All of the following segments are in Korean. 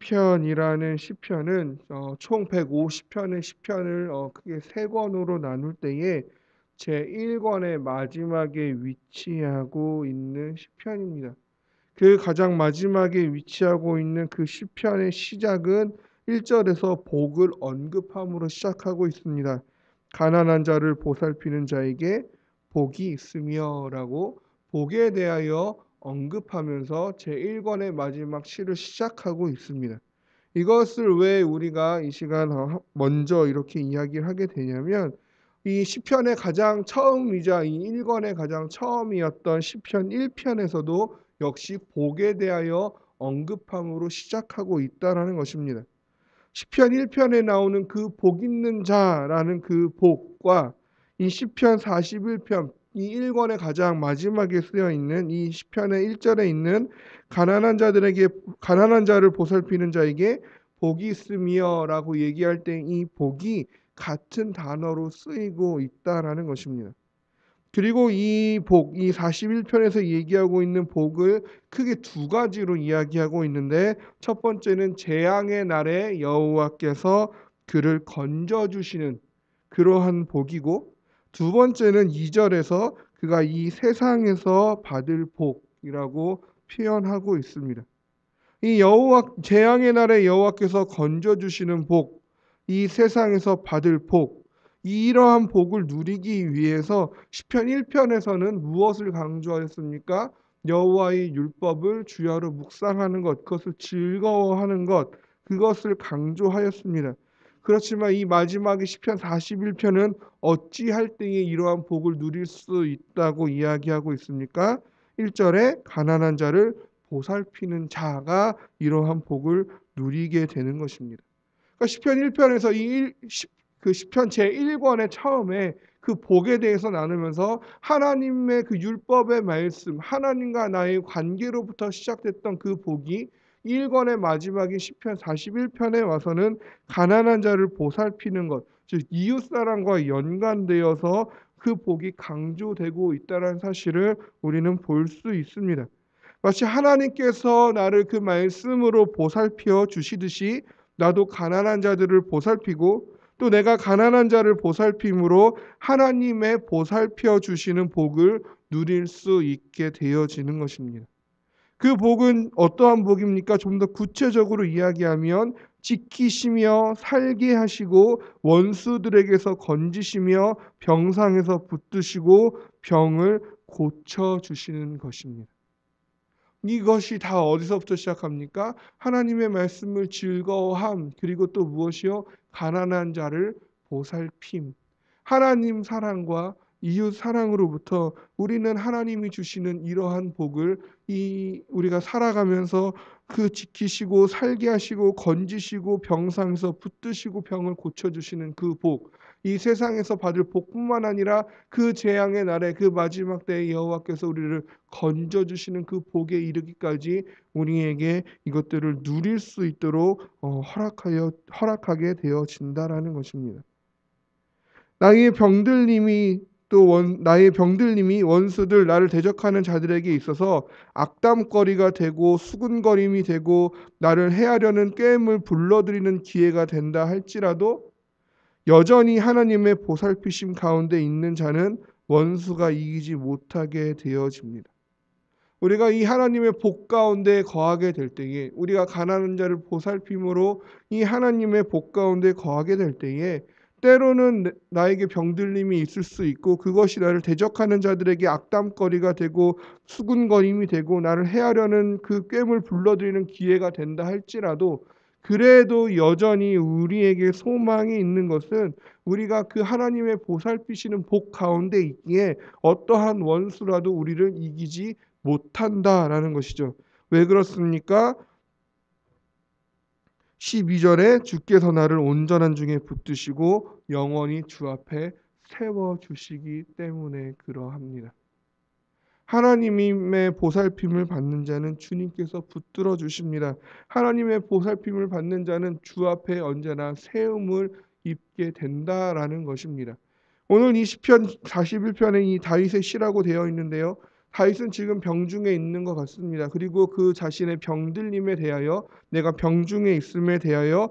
시편이라는 시편은 총 150편의 시편을 크게 세 권으로 나눌 때에 제1 권의 마지막에 위치하고 있는 시편입니다. 그 가장 마지막에 위치하고 있는 그 시편의 시작은 1 절에서 복을 언급함으로 시작하고 있습니다. "가난한 자를 보살피는 자에게 복이 있으며"라고 복에 대하여 언급하면서 제1 권의 마지막 시를 시작하고 있습니다. 이것을 왜 우리가 이 시간 먼저 이렇게 이야기를 하게 되냐면, 이 시편의 가장 처음이자 이 1 권의 가장 처음이었던 시편 1 편에서도 역시 복에 대하여 언급함으로 시작하고 있다라는 것입니다. 시편 1 편에 나오는 그 복 있는 자라는 그 복과 이 시편 41 편 이 1 권의 가장 마지막에 쓰여 있는 이 시편의 1 절에 있는 가난한 자를 보살피는 자에게 복이 있으며라고 얘기할 때 이 복이 같은 단어로 쓰이고 있다라는 것입니다. 그리고 이 복, 이 41 편에서 얘기하고 있는 복을 크게 두 가지로 이야기하고 있는데, 첫 번째는 재앙의 날에 여호와께서 그를 건져 주시는 그러한 복이고, 두 번째는 2 절에서 그가 이 세상에서 받을 복이라고 표현하고 있습니다. 이 재앙의 날에 여호와께서 건져 주시는 복, 이 세상에서 받을 복, 이러한 복을 누리기 위해서 시편 1 편에서는 무엇을 강조하였습니까? 여호와의 율법을 주야로 묵상하는 것, 그것을 즐거워하는 것, 그것을 강조하였습니다. 그렇지만 이 마지막에 시편 41 편은 어찌할 때에 이러한 복을 누릴 수 있다고 이야기하고 있습니까? 1 절에 가난한 자를 보살피는 자가 이러한 복을 누리게 되는 것입니다. 그러니까 시편 1 편에서 그 시편 제1 권의 처음에 그 복에 대해서 나누면서 하나님의 그 율법의 말씀, 하나님과 나의 관계로부터 시작됐던 그 복이 1 권의 마지막인 시편 41 편에 와서는 가난한 자를 보살피는 것, 즉 이웃 사랑과 연관되어서 그 복이 강조되고 있다는 사실을 우리는 볼 수 있습니다. 마치 하나님께서 나를 그 말씀으로 보살펴 주시듯이 나도 가난한 자들을 보살피고, 또 내가 가난한 자를 보살핌으로 하나님의 보살펴 주시는 복을 누릴 수 있게 되어지는 것입니다. 그 복은 어떠한 복입니까? 좀 더 구체적으로 이야기하면 지키시며 살게 하시고 원수들에게서 건지시며 병상에서 붙드시고 병을 고쳐 주시는 것입니다. 이것이 다 어디서부터 시작합니까? 하나님의 말씀을 즐거워함, 그리고 또 무엇이요? 가난한 자를 보살핌. 하나님 사랑과 이웃 사랑으로부터 우리는 하나님이 주시는 이러한 복을 우리가 살아가면서 그 지키시고 살게 하시고 건지시고 병상에서 붙드시고 병을 고쳐 주시는 그 복, 이 세상에서 받을 복뿐만 아니라 그 재앙의 날에 그 마지막 때에 여호와께서 우리를 건져 주시는 그 복에 이르기까지 우리에게 이것들을 누릴 수 있도록 허락하게 되어진다라는 것입니다. 나의 병들림이 원수들 나를 대적하는 자들에게 있어서 악담거리가 되고 수군거림이 되고 나를 해하려는 꾀임을 불러들이는 기회가 된다 할지라도, 여전히 하나님의 보살피심 가운데 있는 자는 원수가 이기지 못하게 되어집니다. 우리가 이 하나님의 복 가운데 거하게 될 때에, 우리가 가난한 자를 보살핌으로 이 하나님의 복 가운데 거하게 될 때에, 때로는 나에게 병들림이 있을 수 있고 그것이 나를 대적하는 자들에게 악담거리가 되고 수군거림이 되고 나를 해하려는 그 꾀임을 불러들이는 기회가 된다 할지라도, 그래도 여전히 우리에게 소망이 있는 것은 우리가 그 하나님의 보살피시는 복 가운데 있기에 어떠한 원수라도 우리를 이기지 못한다라는 것이죠. 왜 그렇습니까? 12 절에 주께서 나를 온전한 중에 붙드시고 영원히 주 앞에 세워 주시기 때문에 그러합니다. 하나님의 보살핌을 받는 자는 주님께서 붙들어 주십니다. 하나님의 보살핌을 받는 자는 주 앞에 언제나 세움을 입게 된다라는 것입니다. 오늘 이 시편 41편에 이 다윗의 시라고 되어 있는데요. 다윗은 지금 병중에 있는 것 같습니다. 그리고 그 자신의 병들림에 대하여 내가 병중에 있음에 대하여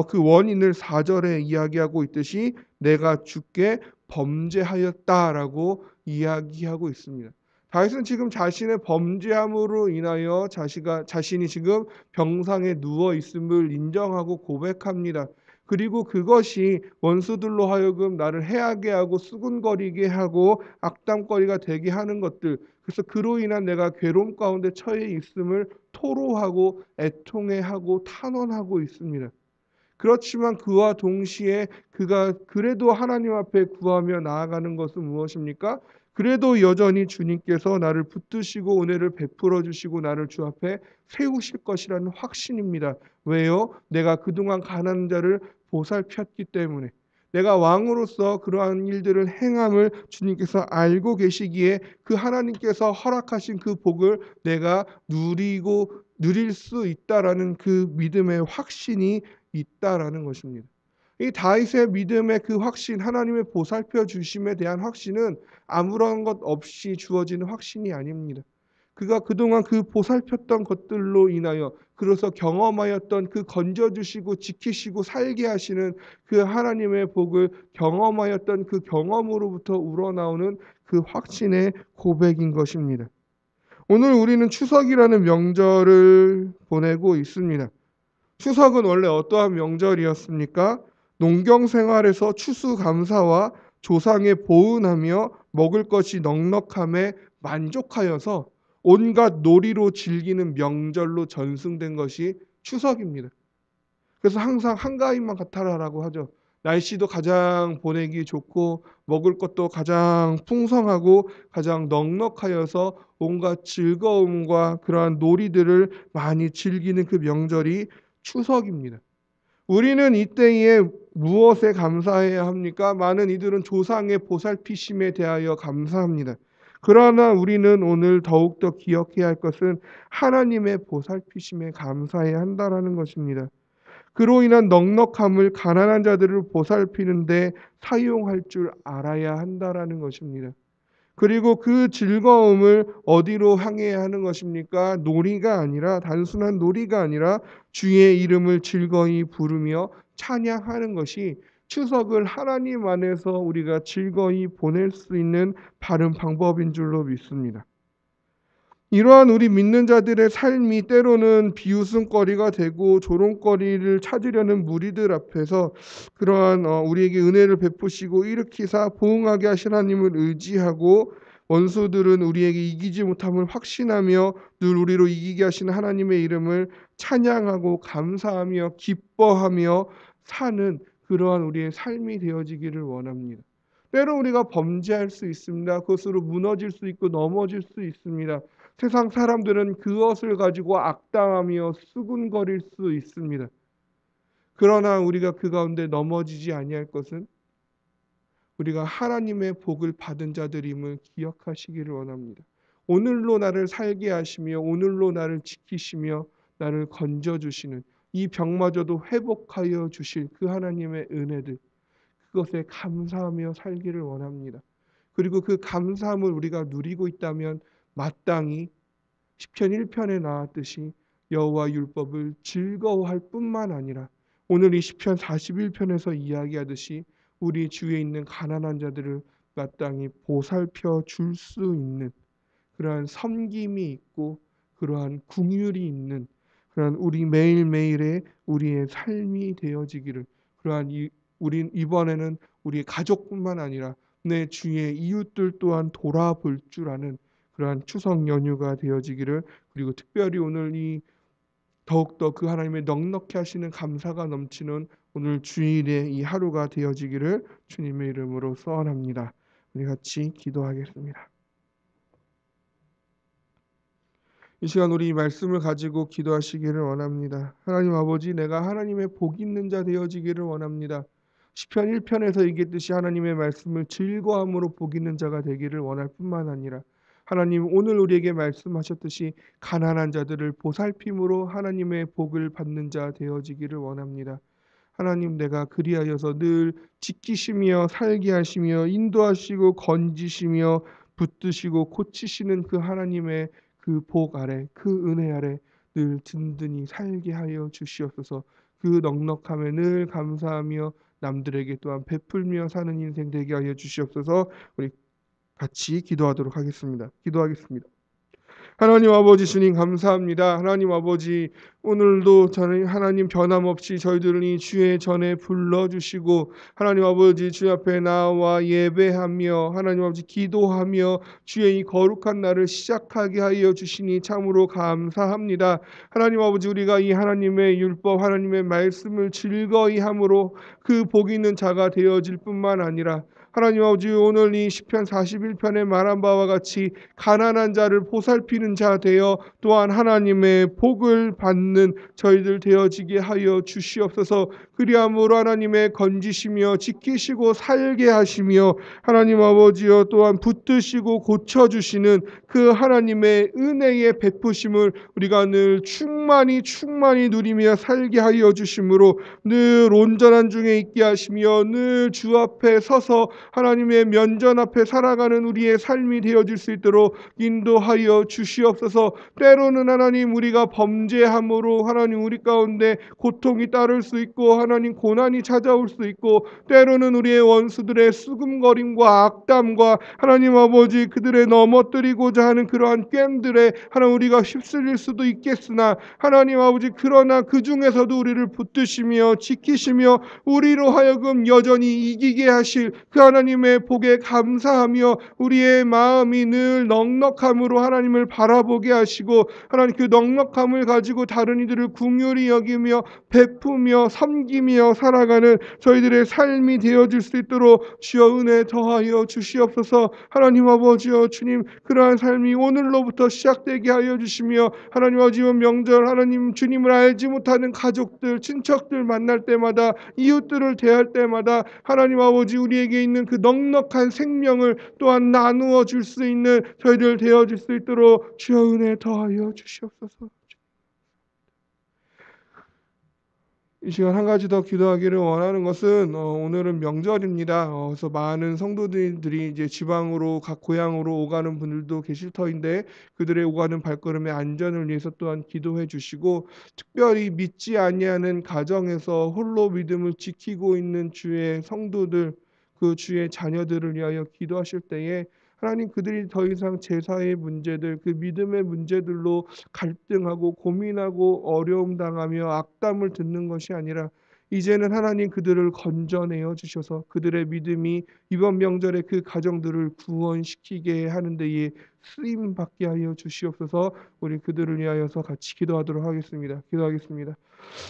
그 원인을 4절에 이야기하고 있듯이 내가 주께 범죄하였다라고 이야기하고 있습니다. 다윗은 지금 자신의 범죄함으로 인하여 자신이 지금 병상에 누워 있음을 인정하고 고백합니다. 그리고 그것이 원수들로 하여금 나를 해하게 하고 수군거리게 하고 악담거리가 되게 하는 것들, 그래서 그로 인한 내가 괴로움 가운데 처해 있음을 토로하고 애통해하고 탄원하고 있습니다. 그렇지만 그와 동시에 그가 그래도 하나님 앞에 구하며 나아가는 것은 무엇입니까? 그래도 여전히 주님께서 나를 붙드시고 은혜를 베풀어 주시고 나를 주 앞에 세우실 것이라는 확신입니다. 왜요? 내가 그동안 가난한 자를 보살폈기 때문에, 내가 왕으로서 그러한 일들을 행함을 주님께서 알고 계시기에 그 하나님께서 허락하신 그 복을 내가 누릴 수 있다라는 그 믿음의 확신이 있다라는 것입니다. 이 다윗의 믿음의 그 확신, 하나님의 보살펴 주심에 대한 확신은 아무런 것 없이 주어지는 확신이 아닙니다. 그가 그동안 그 보살폈던 것들로 인하여, 그래서 경험하였던 그 건져주시고 지키시고 살게 하시는 그 하나님의 복을 경험하였던 그 경험으로부터 우러나오는 그 확신의 고백인 것입니다. 오늘 우리는 추석이라는 명절을 보내고 있습니다. 추석은 원래 어떠한 명절이었습니까? 농경 생활에서 추수감사와 조상에 보은하며 먹을 것이 넉넉함에 만족하여서 온갖 놀이로 즐기는 명절로 전승된 것이 추석입니다. 그래서 항상 한가위만 같아라라고 하죠. 날씨도 가장 보내기 좋고 먹을 것도 가장 풍성하고 가장 넉넉하여서 온갖 즐거움과 그러한 놀이들을 많이 즐기는 그 명절이 추석입니다. 우리는 이때에 무엇에 감사해야 합니까? 많은 이들은 조상의 보살피심에 대하여 감사합니다. 그러나 우리는 오늘 더욱더 기억해야 할 것은 하나님의 보살피심에 감사해야 한다라는 것입니다. 그로 인한 넉넉함을 가난한 자들을 보살피는데 사용할 줄 알아야 한다라는 것입니다. 그리고 그 즐거움을 어디로 향해야 하는 것입니까? 놀이가 아니라, 단순한 놀이가 아니라 주의 이름을 즐거이 부르며 찬양하는 것이 추석을 하나님 안에서 우리가 즐거이 보낼 수 있는 바른 방법인 줄로 믿습니다. 이러한 우리 믿는 자들의 삶이 때로는 비웃음거리가 되고 조롱거리를 찾으려는 무리들 앞에서 그러한 우리에게 은혜를 베푸시고 일으키사 보응하게 하신 하나님을 의지하고, 원수들은 우리에게 이기지 못함을 확신하며 늘 우리로 이기게 하시는 하나님의 이름을 찬양하고 감사하며 기뻐하며 사는 그러한 우리의 삶이 되어지기를 원합니다. 때로 우리가 범죄할 수 있습니다. 그것으로 무너질 수 있고 넘어질 수 있습니다. 세상 사람들은 그것을 가지고 악담하며 수군거릴 수 있습니다. 그러나 우리가 그 가운데 넘어지지 아니할 것은 우리가 하나님의 복을 받은 자들임을 기억하시기를 원합니다. 오늘로 나를 살게 하시며 오늘로 나를 지키시며 나를 건져주시는, 이 병마저도 회복하여 주실 그 하나님의 은혜들, 그것에 감사하며 살기를 원합니다. 그리고 그 감사함을 우리가 누리고 있다면 마땅히 시편 1편에 나왔듯이 여호와 율법을 즐거워할 뿐만 아니라 오늘 이 시편 41편에서 이야기하듯이 우리 주위에 있는 가난한 자들을 마땅히 보살펴 줄 수 있는 그러한 섬김이 있고 그러한 긍휼이 있는 그러한 우리 매일매일의 우리의 삶이 되어지기를, 우린 이번에는 우리 가족뿐만 아니라 내 주위의 이웃들 또한 돌아볼 줄 아는 그러한 추석 연휴가 되어지기를, 그리고 특별히 오늘 이 더욱더 그 하나님의 넉넉히 하시는 감사가 넘치는 오늘 주일의 이 하루가 되어지기를 주님의 이름으로 소원합니다. 우리 같이 기도하겠습니다. 이 시간 우리 이 말씀을 가지고 기도하시기를 원합니다. 하나님 아버지, 내가 하나님의 복 있는 자 되어지기를 원합니다. 시편 1편에서 얘기했듯이 하나님의 말씀을 즐거움으로 복 있는 자가 되기를 원할 뿐만 아니라, 하나님 오늘 우리에게 말씀하셨듯이 가난한 자들을 보살핌으로 하나님의 복을 받는 자 되어지기를 원합니다. 하나님, 내가 그리하여서 늘 지키시며 살게 하시며 인도하시고 건지시며 붙드시고 고치시는 그 하나님의 그 복 아래, 그 은혜 아래 늘 든든히 살게 하여 주시옵소서. 그 넉넉함에 늘 감사하며 남들에게 또한 베풀며 사는 인생 되게 하여 주시옵소서. 우리 같이 기도하도록 하겠습니다. 기도하겠습니다. 하나님 아버지 주님 감사합니다. 하나님 아버지 오늘도 저는 하나님 변함없이 저희들을 이 주의 전에 불러주시고 하나님 아버지 주 앞에 나와 예배하며 하나님 아버지 기도하며 주의 이 거룩한 날을 시작하게 하여 주시니 참으로 감사합니다. 하나님 아버지 우리가 이 하나님의 율법 하나님의 말씀을 즐거이 함으로 그 복 있는 자가 되어질 뿐만 아니라 하나님 아버지 오늘 이 시편 41편에 말한 바와 같이 가난한 자를 보살피는 자 되어 또한 하나님의 복을 받는 저희들 되어지게 하여 주시옵소서. 그리함으로 하나님의 건지시며 지키시고 살게 하시며 하나님 아버지여 또한 붙드시고 고쳐주시는 그 하나님의 은혜의 베푸심을 우리가 늘 충만히 누리며 살게 하여 주심으로 늘 온전한 중에 있게 하시며 늘 주 앞에 서서 하나님의 면전 앞에 살아가는 우리의 삶이 되어질 수 있도록 인도하여 주시옵소서. 때로는 하나님 우리가 범죄함으로 하나님 우리 가운데 고통이 따를 수 있고 하나님 고난이 찾아올 수 있고 때로는 우리의 원수들의 수금거림과 악담과 하나님 아버지 그들의 넘어뜨리고자 하는 그러한 꽹들에 하나님 우리가 휩쓸릴 수도 있겠으나 하나님 아버지 그러나 그 중에서도 우리를 붙드시며 지키시며 우리로 하여금 여전히 이기게 하실 그 하나님의 복에 감사하며 우리의 마음이 늘 넉넉함으로 하나님을 바라보게 하시고 하나님 그 넉넉함을 가지고 다른 이들을 긍휼히 여기며 베푸며 섬기며 살아가는 저희들의 삶이 되어질 수 있도록 주여 은혜 더하여 주시옵소서. 하나님 아버지여 주님 그러한 삶이 오늘로부터 시작되게 하여 주시며 하나님 아버지 명절 하나님 주님을 알지 못하는 가족들 친척들 만날 때마다 이웃들을 대할 때마다 하나님 아버지 우리에게 있는 그 넉넉한 생명을 또한 나누어 줄 수 있는 저희들 되어질 수 있도록 주여 은혜 더하여 주시옵소서. 이 시간 한 가지 더 기도하기를 원하는 것은 오늘은 명절입니다. 그래서 많은 성도들이 이제 지방으로 각 고향으로 오가는 분들도 계실 터인데 그들의 오가는 발걸음의 안전을 위해서 또한 기도해 주시고 특별히 믿지 아니하는 가정에서 홀로 믿음을 지키고 있는 주의 성도들 그 주의 자녀들을 위하여 기도하실 때에 하나님 그들이 더 이상 제사의 문제들 그 믿음의 문제들로 갈등하고 고민하고 어려움 당하며 악담을 듣는 것이 아니라 이제는 하나님 그들을 건져내어 주셔서 그들의 믿음이 이번 명절에 그 가정들을 구원시키게 하는 데에 쓰임 받게 하여 주시옵소서. 우리 그들을 위하여서 같이 기도하도록 하겠습니다. 기도하겠습니다.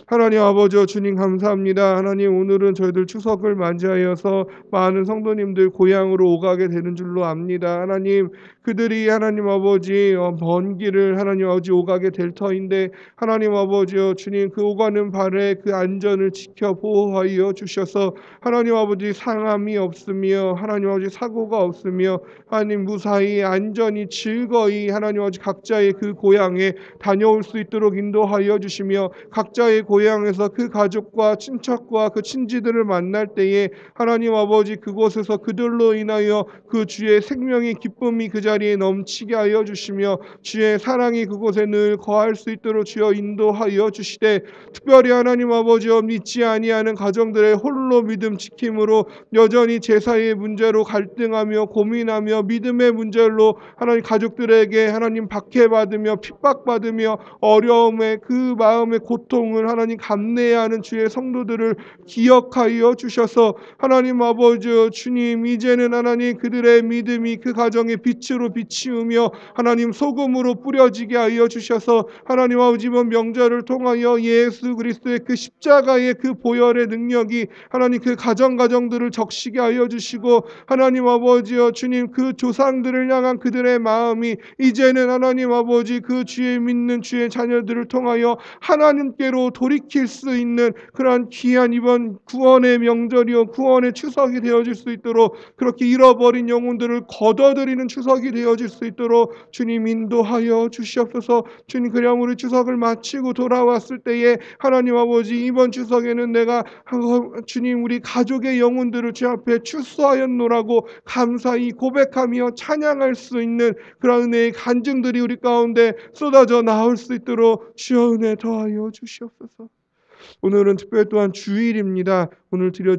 하나님 아버지 주님 감사합니다. 하나님 오늘은 저희들 추석을 맞이하여서 많은 성도님들 고향으로 오가게 되는 줄로 압니다. 하나님 그들이 하나님 아버지 먼 길을 하나님 아버지 오가게 될 터인데 하나님 아버지여 주님 그 오가는 발에 그 안전을 지켜 보호하여 주셔서 하나님 아버지 상함이 없으며 하나님 아버지 사고가 없으며 하나님 무사히 안전히 즐거이 하나님 아버지 각자의 그 고향에 다녀올 수 있도록 인도하여 주시며 각자의 고향에서 그 가족과 친척과 그 친지들을 만날 때에 하나님 아버지 그곳에서 그들로 인하여 그 주의 생명의 기쁨이 그 자리에 넘치게 하여 주시며 주의 사랑이 그곳에 늘 거할 수 있도록 주여 인도하여 주시되 특별히 하나님 아버지여 믿지 아니하는 가정들의 홀로 믿음 지킴으로 여전히 제사의 문제로 갈등하며 고민하며 믿음의 문제로 하나님 가족들에게 하나님 박해받으며 핍박받으며 어려움의 그 마음의 고통을 하나님 감내해야 하는 주의 성도들을 기억하여 주셔서 하나님 아버지 주님 이제는 하나님 그들의 믿음이 그 가정의 빛으로 비치우며 하나님 소금으로 뿌려지게 하여 주셔서 하나님 아버지 이번 명절을 통하여 예수 그리스도의 그 십자가의 그 보혈의 능력이 하나님 그 가정들을 적시게 하여 주시고 하나님 아버지여 주님 그 조상들을 향한 그들의 마음이 이제는 하나님 아버지 그 주의 믿는 주의 자녀들을 통하여 하나님께로 주께로 돌이킬 수 있는 그러한 귀한 이번 구원의 명절이요 구원의 추석이 되어질 수 있도록, 그렇게 잃어버린 영혼들을 거둬들이는 추석이 되어질 수 있도록 주님 인도하여 주시옵소서. 주님, 그냥 우리 추석을 마치고 돌아왔을 때에 하나님 아버지, 이번 추석에는 내가 주님 우리 가족의 영혼들을 주 앞에 출소하였노라고 감사히 고백하며 찬양할 수 있는 그런 은혜의 간증들이 우리 가운데 쏟아져 나올 수 있도록 주여 은혜 더하여 주시옵소서. 오늘은 특별 또한 주일입니다. 오늘 드려